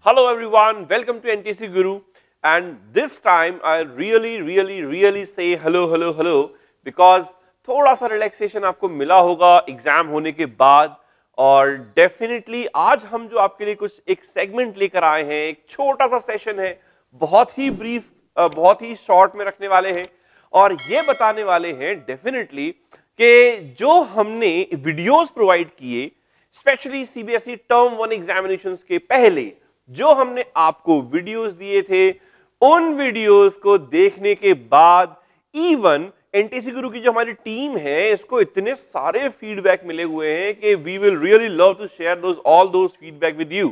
Hello everyone, welcome to NTC Guru, and this time I really say hello because थोड़ा सा relaxation आपको मिला होगा एग्जाम होने के बाद। और डेफिनेटली आज हम जो आपके लिए कुछ एक सेगमेंट लेकर आए हैं, एक छोटा सा सेशन है, बहुत ही ब्रीफ, बहुत ही शॉर्ट में रखने वाले हैं और ये बताने वाले हैं डेफिनेटली कि जो हमने वीडियोस प्रोवाइड किए स्पेशली सीबीएसई टर्म 1 एग्जामिनेशंस के पहले जो हमने आपको वीडियोस दिए थे, उन वीडियोस को देखने के बाद इवन एनटीसी गुरु की जो हमारी टीम है इसको इतने सारे फीडबैक मिले हुए हैं कि we will really love to share all those feedback with you.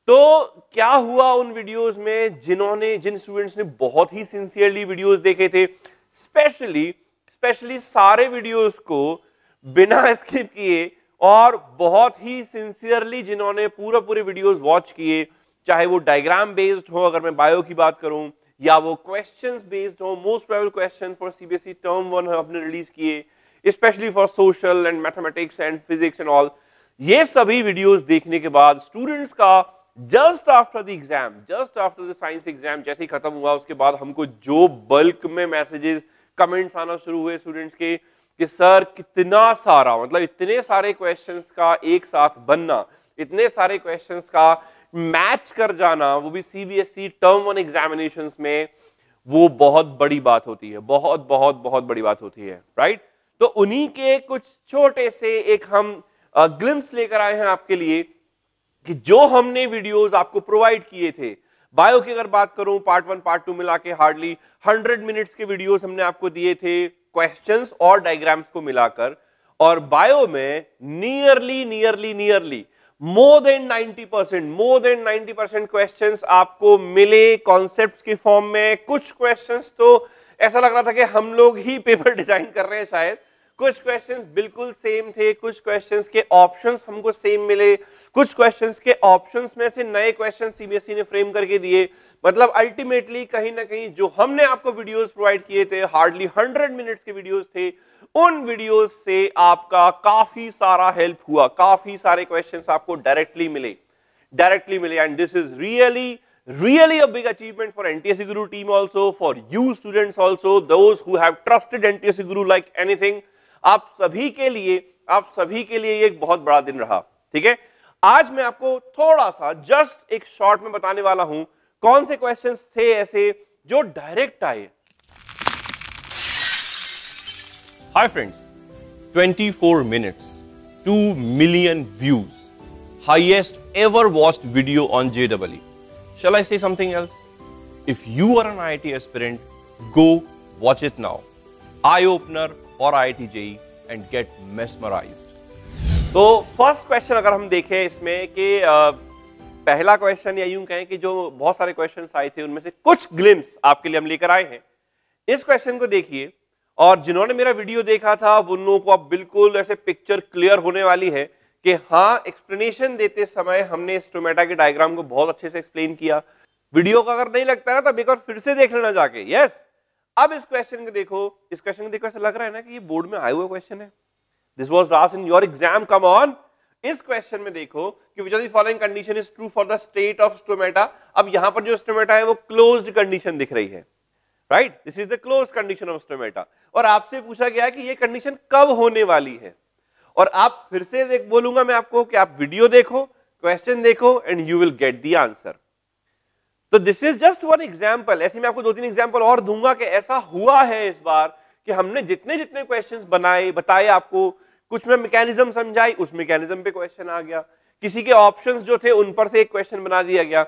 तो क्या हुआ उन वीडियोस में, जिन स्टूडेंट्स ने बहुत ही सिंसियरली वीडियोस देखे थे, स्पेशली सारे वीडियोस को बिना स्किप किए और बहुत ही सिंसियरली जिन्होंने पूरे वीडियोस वॉच किए, चाहे वो डायग्राम बेस्ड हो, अगर मैं बायो की बात करूं, या वो क्वेश्चंस बेस्ड हो, most probable question for CBSE term 1 हमने रिलीज किए specially for social and mathematics and physics and all. ये सभी वीडियोस देखने के बाद स्टूडेंट्स का just after the science exam जैसे ही खत्म हुआ, उसके बाद हमको जो बल्क में मैसेजेस कमेंट्स आना शुरू हुए स्टूडेंट्स के कि सर कितना सारा, मतलब इतने सारे क्वेश्चंस का एक साथ बनना, इतने सारे क्वेश्चंस का मैच कर जाना, वो भी सीबीएसई टर्म 1 एग्जामिनेशंस में, वो बहुत बड़ी बात होती है, बहुत बड़ी बात होती है, राइट। तो उन्हीं के कुछ छोटे से एक हम ग्लिम्स लेकर आए हैं आपके लिए कि जो हमने वीडियोस आपको प्रोवाइड किए थे। बायो की अगर बात करूं, पार्ट 1 पार्ट 2 मिला के हार्डली 100 मिनट्स के वीडियोस हमने आपको दिए थे क्वेश्चंस और डायग्राम्स को मिलाकर, और बायो में नियरली मोर देन 90% क्वेश्चंस आपको मिले कॉन्सेप्ट्स के फॉर्म में। कुछ क्वेश्चंस तो ऐसा लग रहा था कि हम लोग ही पेपर डिजाइन कर रहे हैं शायद। कुछ क्वेश्चंस बिल्कुल सेम थे, कुछ क्वेश्चंस के ऑप्शंस हमको सेम मिले, कुछ क्वेश्चंस के ऑप्शंस में से नए क्वेश्चन सीबीएसई ने फ्रेम करके दिए। मतलब अल्टीमेटली कहीं ना कहीं जो हमने आपको वीडियोस प्रोवाइड किए थे, हार्डली 100 मिनट्स के वीडियोस थे, उन वीडियोस से आपका काफी सारा हेल्प हुआ, काफी सारे क्वेश्चंस आपको डायरेक्टली मिले and this is really a big achievement for NTSC Guru team also, for you students also, those who have trusted NTSC Guru like anything। आप सभी के लिए ये एक बहुत बड़ा दिन रहा, ठीक है। आज मैं आपको थोड़ा सा जस्ट एक शॉर्ट में बताने वाला हूं कौन से क्वेश्चंस थे ऐसे जो डायरेक्ट आए। Hi friends, 24 minutes, 2 million views, highest ever watched video on JEE. Shall I say something else? If you are an IIT aspirant, go watch it now. Eye opener for IIT JEE and get mesmerized. तो first question अगर हम देखें इसमें कि पहला question या यूं कहें कि जो बहुत सारे क्वेश्चंस आए थे उनमें से कुछ ग्लिम्स आपके लिए हम लेकर आए हैं। इस क्वेश्चन को देखिए और जिन्होंने मेरा वीडियो देखा था उन लोगों को अब बिल्कुल ऐसे पिक्चर क्लियर होने वाली है कि हाँ, एक्सप्लेनेशन देते समय हमने स्टोमेटा के डायग्राम को बहुत अच्छे से एक्सप्लेन किया। वीडियो का अगर नहीं लगता ना तो एक बार फिर से देख लेना जाके। यस, अब इस क्वेश्चन को देखो, ऐसा लग रहा है ना कि ये बोर्ड में आया हुआ क्वेश्चन है। This was asked in your exam, come on. इस क्वेश्चन में देखो कि which of the following condition is true for the state of stomata. अब यहां पर जो स्टोमेटा है वो क्लोज्ड कंडीशन दिख रही है, right. This is the closed condition of stomata. और आपसे पूछा गया कि ये कंडीशन कब होने वाली है, और आप फिर से बोलूंगा मैं आपको कि आप वीडियो देखो, क्वेश्चन देखो and you will get the answer. तो this is just one example. ऐसे मैं आपको 2-3 एग्जांपल और दूंगा कि ऐसा हुआ है इस बार कि हमने जितने क्वेश्चंस बताए आपको, कुछ में मैकेनिज्म समझाई, उस मैकेनिज्म पे क्वेश्चन आ गया, किसी के ऑप्शंस जो थे उन पर से एक क्वेश्चन बना दिया गया।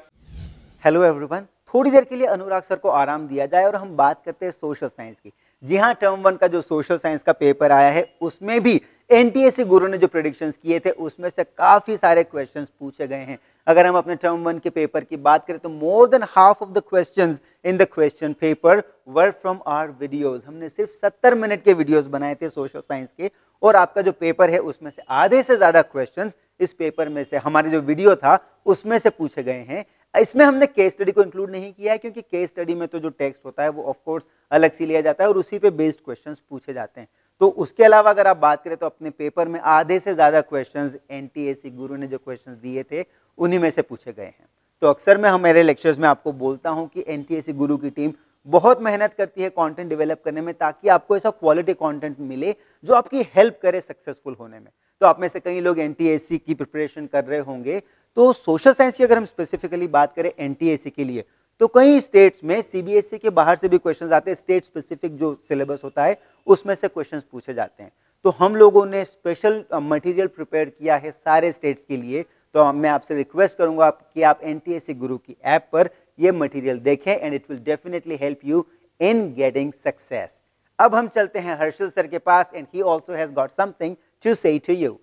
हेलो एवरीवन, थोड़ी देर के लिए अनुराग सर को आराम दिया जाए और हम बात करते हैं सोशल साइंस की। जी हाँ, टर्म 1 का जो सोशल साइंस का पेपर आया है उसमें भी एनटीएससी गुरु ने जो प्रेडिक्शंस किए थे उसमें से काफी सारे क्वेश्चंस पूछे गए हैं। अगर हम अपने टर्म 1 के पेपर की बात करें तो more than half of the questions in the question paper were from our videos. हमने सिर्फ 70 मिनट के वीडियोस बनाए थे सोशल साइंस के, और आपका जो पेपर है उसमें से आधे से ज्यादा क्वेश्चंस इस पेपर में से, हमारे जो वीडियो था उसमें से पूछे गए हैं। इसमें हमने केस स्टडी को इंक्लूड नहीं किया है क्योंकि केस स्टडी में तो जो टेक्स्ट होता है वो ऑफ कोर्स अलग से लिया जाता है और उसी पे बेस्ड क्वेश्चंस पूछे जाते हैं। तो उसके अलावा अगर आप बात करें तो अपने पेपर में आधे से ज्यादा क्वेश्चंस एनटीएससी गुरु ने जो क्वेश्चंस दिए थे उन्हीं में से पूछे गए हैं। तो अक्सर मैं मेरे लेक्चर्स में आपको बोलता हूं कि एनटीएससी गुरु की टीम बहुत मेहनत करती है कंटेंट डेवलप करने में, ताकि आपको ऐसा क्वालिटी कंटेंट मिले जो आपकी हेल्प करे सक्सेसफुल होने में। तो आप में से कई लोग एनटीएससी की प्रिपरेशन कर रहे होंगे, तो सोशल साइंस की अगर हम स्पेसिफिकली बात करें एनटीएससी के लिए, तो कई स्टेट्स में सीबीएसई के बाहर से भी क्वेश्चंस आते हैं, स्टेट स्पेसिफिक जो सिलेबस होता है उसमें से क्वेश्चंस पूछे जाते हैं। तो हम लोगों ने स्पेशल मटेरियल प्रिपेयर किया है सारे स्टेट्स के लिए। तो मैं आपसे रिक्वेस्ट करूंगा कि आप एनटीएससी गुरु की ऐप पर ये मटेरियल देखें and it will definitely help you in getting success. अब हम चलते हैं हर्षल सर के पास and he also has got something to say to you.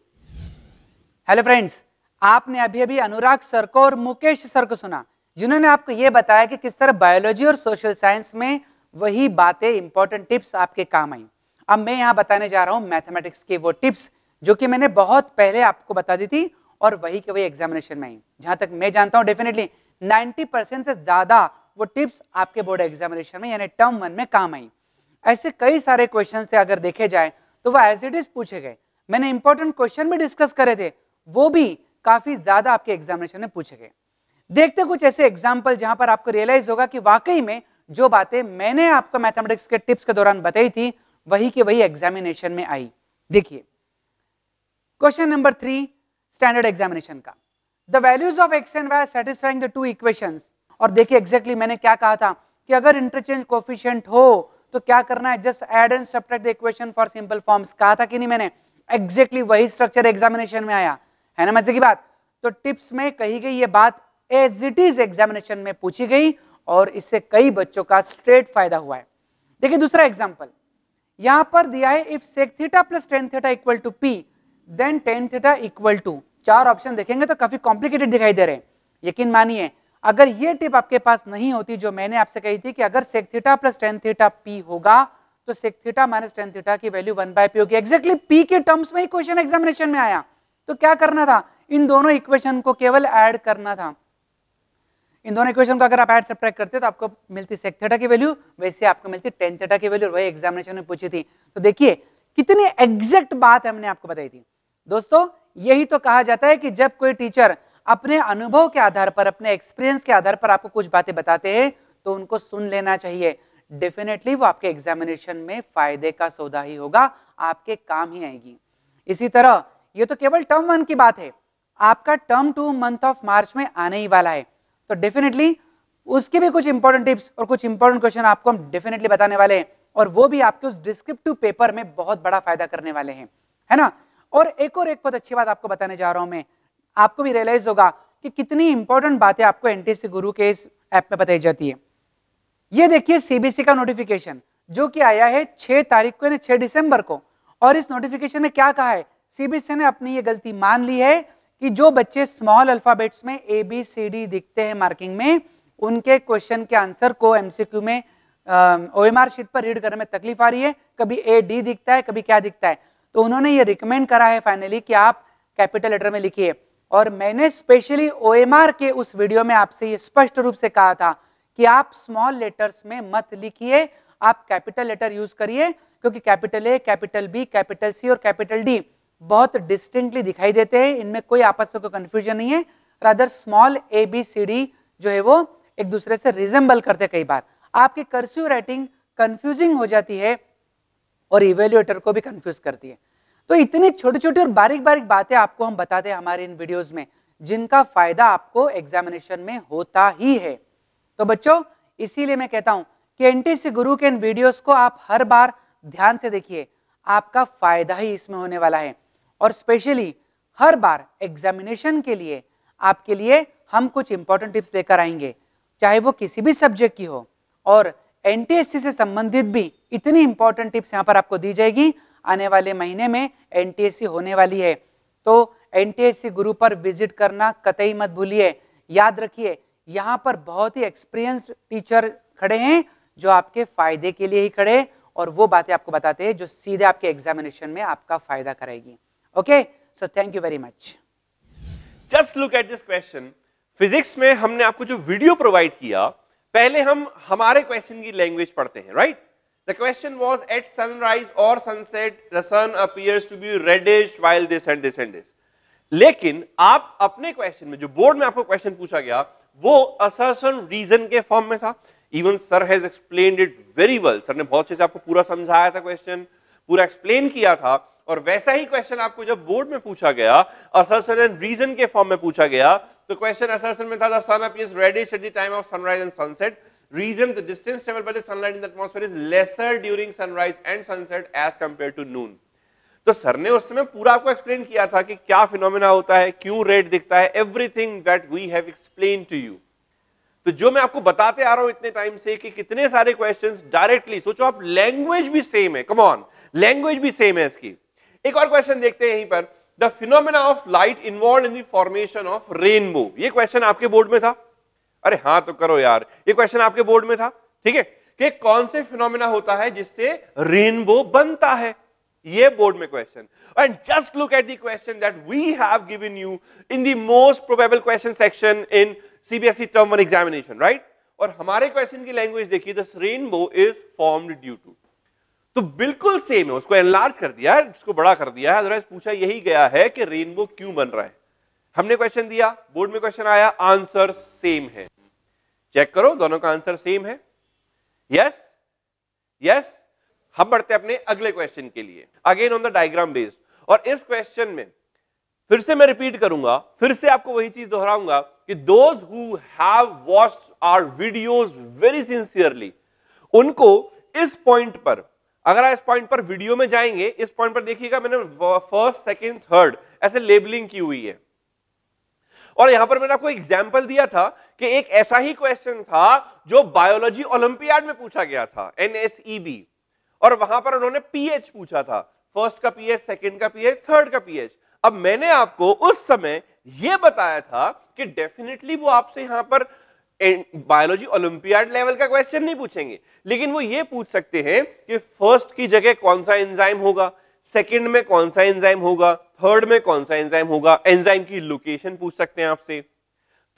Hello friends, आपने अभी अभी अनुराग सर को और मुकेश सर को सुना, जिन्होंने आपको यह बताया कि किस तरह बायोलॉजी और सोशल साइंस में वही बातें, इंपॉर्टेंट टिप्स आपके काम आई। अब मैं यहाँ बताने जा रहा हूँ मैथमेटिक्स के वो टिप्स जो कि मैंने बहुत पहले आपको बता दी थी और वही के वही एग्जामिनेशन में आई। जहां तक मैं जानता हूँ डेफिनेटली 90% से ज्यादा वो टिप्स आपके बोर्ड एग्जामिनेशन में यानी टर्म 1 में काम आई। ऐसे कई सारे क्वेश्चन थे, अगर देखे जाए तो वो एज इट इज पूछे गए। मैंने इंपॉर्टेंट क्वेश्चन भी डिस्कस करे थे, वो भी काफी ज्यादा आपके एग्जामिनेशन में पूछे गए। देखते कुछ ऐसे एग्जाम्पल जहां पर आपको रियलाइज होगा कि वाकई में जो बातें मैंने आपको मैथमेटिक्स के टिप्स के दौरान बताई थी वही की वही एग्जामिनेशन में आई। देखिए क्वेश्चन नंबर 3 स्टैंडर्ड एग्जामिनेशन का, the values of X and Y satisfying the two equations. और देखिए एग्जैक्टली मैंने क्या कहा था कि अगर इंटरचेंज कोफिशिएंट हो तो क्या करना है, just add and subtract the equation for simple forms. कहा था कि नहीं मैंने? एग्जैक्टली वही स्ट्रक्चर एग्जामिनेशन में आया है ना, मजे की बात। तो टिप्स में कही गई ये बात एज इट इज एग्जामिनेशन में पूछी गई और इससे कई बच्चों का स्ट्रेट फायदा हुआ है। देखिए दूसरा एग्जांपल यहां पर दिया है, if sec theta plus tan theta equal to p then tan theta equal to. 4 option देखेंगे तो काफी कॉम्प्लिकेटेड दिखाई दे रहे हैं। यकीन मानिए अगर ये टिप आपके पास नहीं होती जो मैंने आपसे कही थी कि अगर sec theta plus tan theta p होगा तो sec theta minus tan theta की वैल्यू 1/p होगी। एग्जैक्टली p के टर्म्स में ही क्वेश्चन एग्जामिनेशन में आया। तो क्या करना था, इन दोनों इक्वेशन को केवल ऐड करना था। इन दोनों इक्वेशन को अगर आप ऐड सब्ट्रैक्ट करते तो आपको मिलती sec थीटा की वैल्यू, वैसे आपको मिलती tan थीटा की वैल्यू, वही एग्जामिनेशन में पूछी थी। तो देखिए कितनी एग्जैक्ट बात हमने आपको बताई थी। दोस्तों यही तो कहा जाता है कि जब कोई टीचर अपने अनुभव के आधार पर, अपने एक्सपीरियंस के आधार पर आपको कुछ बातें बताते हैं तो उनको सुन लेना चाहिए। डेफिनेटली वो आपके एग्जामिनेशन में फायदे का सौदा ही होगा, आपके काम ही आएगी। इसी तरह ये तो केवल टर्म 1 की बात है, आपका टर्म 2 मंथ ऑफ मार्च में आने ही वाला है। तो डेफिनेटली उसके भी कुछ इंपॉर्टेंट टिप्स और कुछ इंपॉर्टेंट क्वेश्चन आपको हम डेफिनेटली बताने वाले हैं और वो भी आपके उस डिस्क्रिप्टिव पेपर में बहुत बड़ा फायदा करने वाले हैं, है ना। और एक बहुत अच्छी बात आपको बताने जा रहा हूं मैं, आपको भी रियलाइज होगा कि कितनी इंपॉर्टेंट बातें आपको एनटीएससी गुरु के इस ऐप में बताई जाती है। ये देखिए सीबीएसई का नोटिफिकेशन जो कि आया है 6 तारीख को, 6 दिसंबर को। और इस नोटिफिकेशन में क्या कहा है, सीबीएसई ने अपनी ये गलती मान ली है कि जो बच्चे स्मॉल अल्फाबेट्स में ABCD दिखते हैं मार्किंग में, उनके क्वेश्चन के आंसर को एमसीक्यू में OMR शीट पर रीड करने में तकलीफ आ रही है, कभी AD दिखता है कभी क्या दिखता है। तो उन्होंने ये रिकमेंड करा है फाइनली कि आप कैपिटल लेटर में लिखिए। और मैंने स्पेशली OMR के उस वीडियो में आपसे ये स्पष्ट रूप से कहा था कि आप स्मॉल लेटर्स में मत लिखिए, आप कैपिटल लेटर यूज करिए, क्योंकि capital A, capital B, capital C और कैपिटल D बहुत डिस्टिंक्टली दिखाई देते हैं, इनमें कोई आपस में कोई कंफ्यूजन नहीं है। रादर स्मॉल ABCD जो है वो एक दूसरे से रिजेंबल करते, कई बार आपकी कर्सिव राइटिंग कंफ्यूजिंग हो जाती है और इवेल्युएटर को भी कंफ्यूज करती है। तो इतनी छोटी छोटी और बारीक बारीक बातें आपको हम बताते हैं हमारे इन वीडियोस में, जिनका फायदा आपको एग्जामिनेशन में होता ही है। तो बच्चों इसीलिए मैं कहता हूं कि एनटीएससी गुरु के इन वीडियोस को आप हर बार ध्यान से देखिए, आपका फायदा ही इसमें होने वाला है। और स्पेशली हर बार एग्जामिनेशन के लिए आपके लिए हम कुछ इंपॉर्टेंट टिप्स लेकर आएंगे, चाहे वो किसी भी सब्जेक्ट की हो। और एनटीएससी से संबंधित भी इतनी इंपॉर्टेंट टिप्स यहाँ पर आपको दी जाएगी। आने वाले महीने में एनटीएससी होने वाली है, तो एनटीएससी गुरु पर विजिट करना कतई मत भूलिए। याद रखिए यहाँ पर बहुत ही एक्सपीरियंस्ड टीचर खड़े हैं जो आपके फायदे के लिए ही खड़े और वो बातें आपको बताते हैं जो सीधे आपके एग्जामिनेशन में आपका फायदा करेगी। Okay, so thank you very much. Just look at this question. Physics में हमने आपको जो वीडियो प्रोवाइड किया, पहले हम हमारे क्वेश्चन की लैंग्वेज पढ़ते हैं, right. The question was at sunrise और sunset the sun appears to be reddish while this and this and this. लेकिन आप अपने क्वेश्चन में, जो बोर्ड में आपको क्वेश्चन पूछा गया, वो असर्शन रीजन के फॉर्म में था। Even sir has explained it very well, sir ने बहुत अच्छे से आपको पूरा समझाया था, क्वेश्चन पूरा एक्सप्लेन किया था। और वैसा ही क्वेश्चन आपको जब बोर्ड में पूछा गया, असर्शन एंड रीजन के फॉर्म में पूछा गया, तो क्वेश्चन असर्शन में था the sun appears reddish at the time of sunrise and sunset, reason the distance travelled by the sunlight in the atmosphere is lesser during sunrise and sunset as compare to noon. तो sir ने उस समय पूरा आपको explain किया था कि क्या फिनोमेना होता है, क्यों रेड दिखता है, everything that we have explain to you. तो जो मैं आपको बताते आ रहा हूं इतने टाइम से कि कितने सारे क्वेश्चंस डायरेक्टली, सोचो आप, लैंग्वेज भी सेम है, कम ऑन, लैंग्वेज भी सेम है इसकी। एक और क्वेश्चन देखते हैं यहीं पर, the phenomena of light involve in the formation of rainbow. ये क्वेश्चन आपके बोर्ड में था? अरे हाँ तो करो यार, ये क्वेश्चन आपके बोर्ड में था, ठीक है, कि कौन से फिनोमेना होता है जिससे रेनबो बनता है, ये बोर्ड में question. And just look at the question that we have given you in the most probable question section in CBSE term 1 examination, right? और हमारे क्वेश्चन की लैंग्वेज देखिए, the rainbow is formed due to, तो बिल्कुल same है, उसको enlarge कर दिया है, उसको बड़ा कर दिया है, अदरवाइज पूछा यही गया है कि रेनबो क्यों बन रहा है। हमने क्वेश्चन दिया, बोर्ड में क्वेश्चन आया, आंसर सेम है। चेक करो, दोनों का आंसर सेम है। Yes yes. हम बढ़ते अपने अगले क्वेश्चन के लिए, again on the diagram based. और इस क्वेश्चन में फिर से मैं रिपीट करूंगा, फिर से आपको वही चीज दोहराऊंगा कि those who have watched our videos very sincerely, उनको इस पॉइंट पर, अगर आप इस पॉइंट पर वीडियो में जाएंगे, इस पॉइंट पर देखिएगा मैंने फर्स्ट, सेकंड, थर्ड ऐसे लेबलिंग की हुई है। और यहां पर मैंने आपको एग्जांपल दिया था कि एक ऐसा ही क्वेश्चन था जो बायोलॉजी ओलंपियाड में पूछा गया था, एनएसईबी, और वहां पर उन्होंने पीएच पूछा था, फर्स्ट का पीएच, सेकंड का पीएच, थर्ड का पीएच। अब मैंने आपको उस समय यह बताया था कि डेफिनेटली वो आपसे यहां पर बायोलॉजी ओलंपियाड लेवल का क्वेश्चन नहीं पूछेंगे, लेकिन वो ये पूछ सकते हैं कि फर्स्ट की जगह कौन सा एंजाइम होगा, सेकंड में कौन सा एंजाइम होगा, थर्ड में कौन सा एंजाइम होगा, एंजाइम की लोकेशन पूछ सकते हैं आपसे।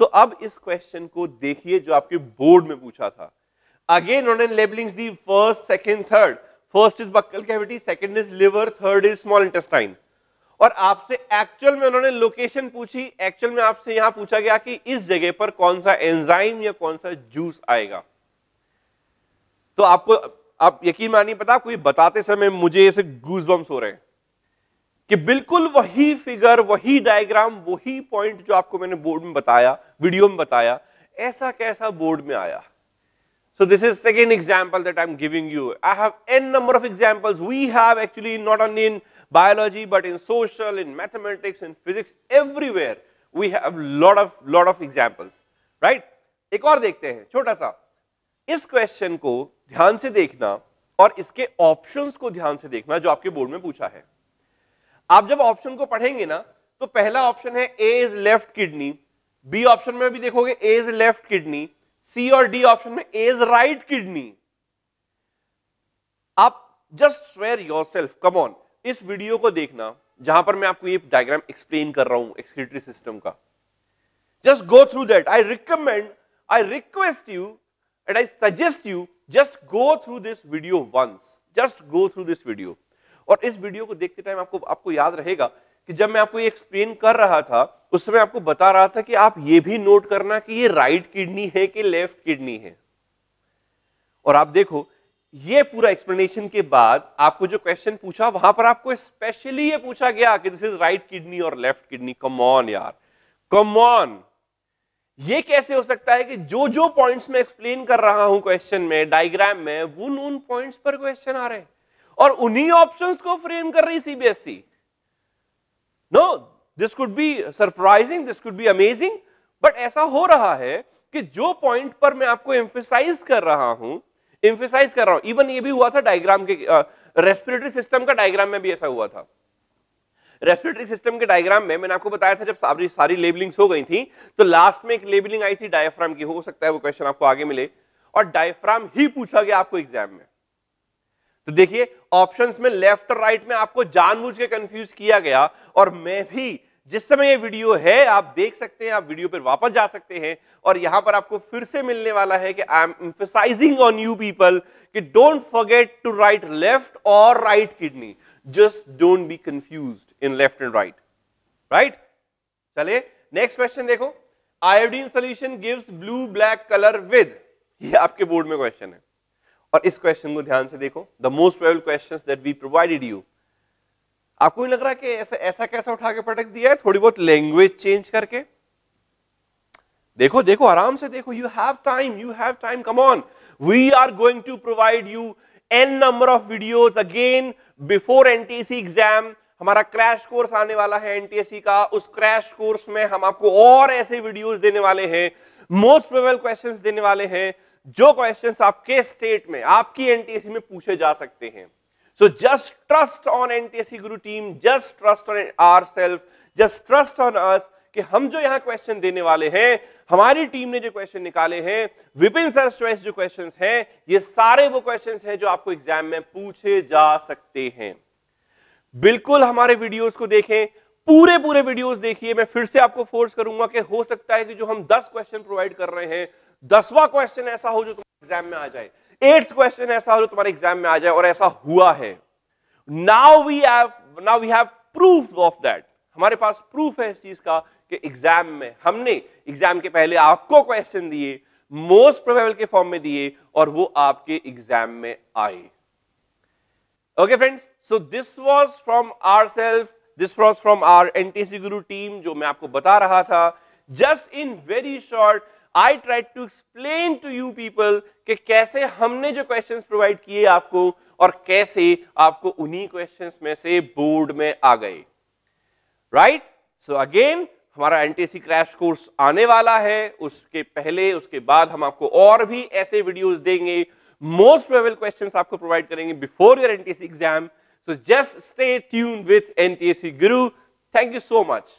तो अब इस क्वेश्चन को देखिए जो आपके बोर्ड में पूछा था। अगेन उन्होंने labellings the, first, second, third. First is buccal cavity, second is liver, third is small intestine. और आपसे एक्चुअल में उन्होंने लोकेशन पूछी, एक्चुअल में आपसे यहां पूछा गया कि इस जगह पर कौन सा एंजाइम या कौन सा जूस आएगा। तो आपको, आप यकीन मानिए, पता कोई बताते समय मुझे ऐसे गूज़बम्स हो रहे हैं कि बिल्कुल वही फिगर, वही डायग्राम, वही पॉइंट जो आपको मैंने बोर्ड में बताया, वीडियो में बताया, ऐसा कैसा बोर्ड में आया। So this is second example that I'm giving you. I have n number of examples. We have actually not only in biology but in social, in mathematics, in physics, everywhere we have lot of examples, right? एक और देखते हैं छोटा सा। इस question को ध्यान से देखना और इसके ऑप्शंस को ध्यान से देखना जो आपके बोर्ड में पूछा है। आप जब ऑप्शन को पढ़ेंगे ना, तो पहला ऑप्शन है A is left kidney, B option में भी देखोगे A is left kidney, C और डी ऑप्शन में ए इज राइट किडनी। आप just swear yourself, come on, इस वीडियो को देखना जहां पर मैं आपको ये डायग्राम एक्सप्लेन कर रहा हूं एक्सक्रीटरी सिस्टम का। Just go through that. I recommend, I request you and I suggest you, just go through this video once, just go through this video. और इस वीडियो को देखते टाइम आपको याद रहेगा कि जब मैं आपको ये एक्सप्लेन कर रहा था, उस समय आपको बता रहा था कि आप ये भी नोट करना कि ये राइट किडनी है कि लेफ्ट किडनी है। और आप देखो, ये पूरा एक्सप्लेनेशन के बाद आपको जो क्वेश्चन पूछा, वहां पर आपको स्पेशली ये पूछा गया कि दिस इज राइट किडनी और लेफ्ट किडनी। कम ऑन यार, कम ऑन। ये कैसे हो सकता है कि जो जो पॉइंट्स मैं एक्सप्लेन कर रहा हूं क्वेश्चन में, डायग्राम में, उन पॉइंट्स पर क्वेश्चन आ रहे हैं और उन्हीं ऑप्शंस को फ्रेम कर रही CBSE. No, this could be surprising, this could be amazing, but ऐसा हो रहा है कि जो पॉइंट पर मैं आपको एम्फेसाइज कर रहा हूं, इवन ये भी हुआ था डायग्राम के, रेस्पिरेटरी सिस्टम का डायग्राम में भी ऐसा हुआ था। रेस्पिरेटरी सिस्टम के डायग्राम में मैंने आपको बताया था, जब सारी लेबलिंग्स हो गई थी, तो लास्ट में एक लेबलिंग आई थी डायफ्राम की। हो सकता है वो क्वेश्चन आपको आगे मिले, और डायफ्राम ही पूछा गया आपको एग्जाम में। तो देखिए, ऑप्शंस में लेफ्ट और राइट में आपको जानबूझ के कंफ्यूज किया गया। और मैं भी, जिस समय ये वीडियो है आप देख सकते हैं, आप वीडियो पर वापस जा सकते हैं, और यहां पर आपको फिर से मिलने वाला है कि I am emphasizing on you people कि don't forget to write left और right kidney, just don't be confused in left and right, right? चलिए नेक्स्ट क्वेश्चन देखो। Iodine solution gives blue black colour with, ये आपके board में question है और इस क्वेश्चन को ध्यान से देखो, the most probable questions that we provided you. आपको नहीं लग रहा कि ऐसा कैसा उठा के पटक दिया है, थोड़ी बहुत लैंग्वेज चेंज करके? देखो देखो आराम से देखो, you have time, come on. We are going to provide you n number of videos again before NTSC exam. हमारा क्रैश कोर्स आने वाला है एनटीएससी का, उस क्रैश कोर्स में हम आपको और ऐसे वीडियोस देने वाले हैं, मोस्ट प्रोबेबल क्वेश्चंस देने वाले हैं, जो क्वेश्चंस आपके स्टेट में, आपकी एनटीएससी में पूछे जा सकते हैं। So just trust on NTSC Guru team, just trust on ourselves, just trust on us कि हम जो यहां क्वेश्चन देने वाले हैं, हमारी टीम ने जो क्वेश्चन निकाले हैं, विपिन सर चॉइस जो क्वेश्चंस हैं, ये सारे वो क्वेश्चंस हैं जो आपको एग्जाम में पूछे जा सकते हैं। बिल्कुल हमारे वीडियोस को देखें, पूरे वीडियोस देखिए। मैं फिर से आपको फोर्स करूंगा कि हो सकता है कि जो हम 10 क्वेश्चन प्रोवाइड कर रहे हैं, 10वां क्वेश्चन ऐसा हो जो तुम्हारे एग्जाम में आ जाए, 8th क्वेश्चन ऐसा हो जो तुम्हारे एग्जाम में आ जाए, और ऐसा हुआ है। Now we have proof of that. हमारे पास प्रूफ है इस चीज का कि एग्जाम में हमने एग्जाम के पहले आपको क्वेश्चन दिए, मोस्ट प्रोबेबल के फॉर्म में दिए, और वो आपके एग्जाम में आए। Okay friends, so this was from ourselves, this was from our NTSC Guru team, जो मैं आपको बता रहा था। Just in very short, I tried to explain to you people कि कैसे हमने जो questions provide किए आपको, और कैसे आपको उन्हीं questions में से बोर्ड में आ गए। Right? So again, हमारा NTSC क्रैश कोर्स आने वाला है, उसके पहले उसके बाद हम आपको और भी ऐसे वीडियोस देंगे, मोस्ट प्रोबेबल क्वेश्चंस आपको प्रोवाइड करेंगे before your NTSC exam. So just stay tuned with NTSC Guru. Thank you so much.